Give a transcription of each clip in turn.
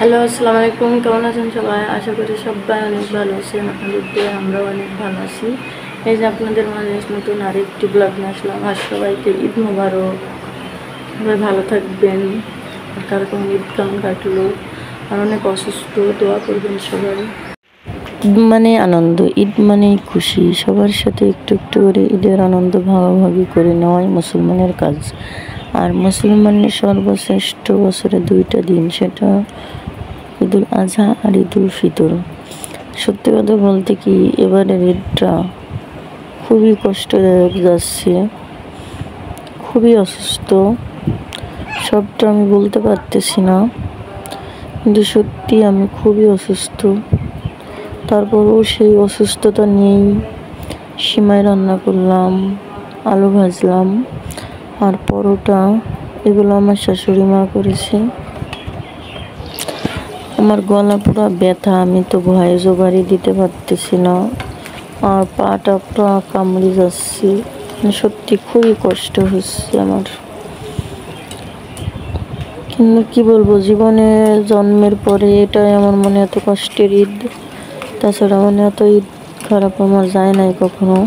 Hello, আসসালামু আলাইকুম। কেমন আছেন সবাই? আশা করি সবাই অনেক ভালো আছেন। আপনাদের দিয়ে আমরাও অনেক ভালো আছি। এই যে আপনাদের মাঝে নতুন আরেকটি ব্লগ নিয়ে আসলাম। আর সবাইকে ঈদ মোবারক। সবাই ভালো থাকবেন। আর কার কেমন ঈদ কেমন কাটলো, আর অনেক অসুস্থ, দোয়া করবেন সবাই। ঈদ মানে আনন্দ, ঈদ মানেই খুশি। সবার সাথে একটু একটু করে ঈদের আনন্দ ভাগাভাগি করে নেওয়াই মুসলমানের কাজ। আর মুসলমানের সর্বশ্রেষ্ঠ বছরে দুইটা দিন, সেটা ঈদুল আজহা আর ঈদুল ফিতর। সত্যি কথা বলতে কি, এবারের ঈদটা খুবই কষ্টদায়ক যাচ্ছে, খুবই অসুস্থ। সবটা আমি বলতে পারতেছি না, কিন্তু সত্যি আমি খুবই অসুস্থ। তারপরেও সেই অসুস্থতা নিয়েই সিমাই রান্না করলাম, আলু ভাজলাম আর পরোটা। এগুলো আমার শাশুড়ি মা করেছে। আমার গলা পুরো ব্যথা, আমি তো ভয়েস ওভারই দিতে পারতেছি না, আর পাটা পুরো কামড়ে যাচ্ছি। সত্যি খুবই কষ্ট হচ্ছে আমার। কিন্তু কি বলবো, জীবনে জন্মের পরে এটাই আমার মনে এত কষ্টের ঈদ। তাছাড়া মানে এত ঈদ খারাপ আমার যায় নাই কখনো।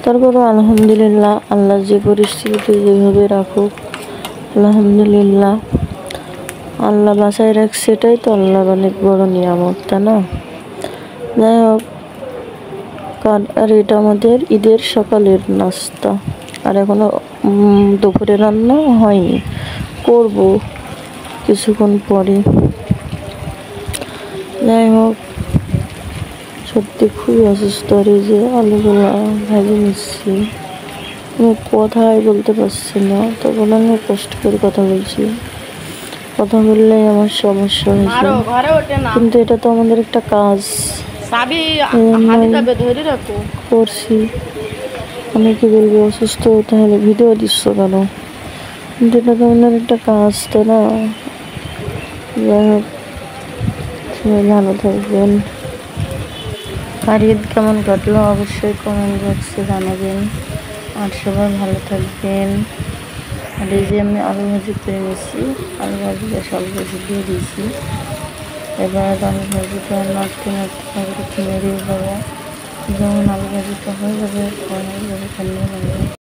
তারপরও আলহামদুলিল্লাহ, আল্লাহ যে পরিস্থিতিতে যেভাবে রাখুক, আলহামদুলিল্লাহ। আল্লাহ বাসায় রাখছে, এটাই তো আল্লাহর অনেক বড় নিয়ামত, তাই না? যাই হোক, আর এটা আমাদের ঈদের সকালের নাস্তা। আর এখনো দুপুরে রান্না হয়নি, করব কিছুক্ষণ পরে। যাই হোক, সত্যি খুবই অসুস্থ। আর এই যে আলুগুলো ভেজে নিচ্ছি, কোনো কথাই বলতে পারছি না, তখন আমি কষ্ট করে কথা বলছি। কথা বললেই আমার সমস্যা হয়েছে, কিন্তু এটা তো আমাদের একটা কাজ, করছি। আমি কি বলবো, অসুস্থ তাহলে ভিডিও দিচ্ছ কেন? কিন্তু এটা তো আমাদের একটা কাজ, তাই না? যাই হোক, সবাই ভালো থাকবেন। আর ঈদ কেমন কাটলো অবশ্যই কমেন্ট বক্সে জানাবেন। আর সবাই ভালো থাকবেন। আর এই যে আমি আলু ভাজি করে নিয়েছি, আলু ভাজিটা সব ভাজি দিয়ে দিয়েছি। এবার আলু ভাজিটা নাড়তে নাড়তে নেড়ে দেবো। যেমন আলু ভাজিটা হয়ে যাবে, ঠান্ডা লাগবে।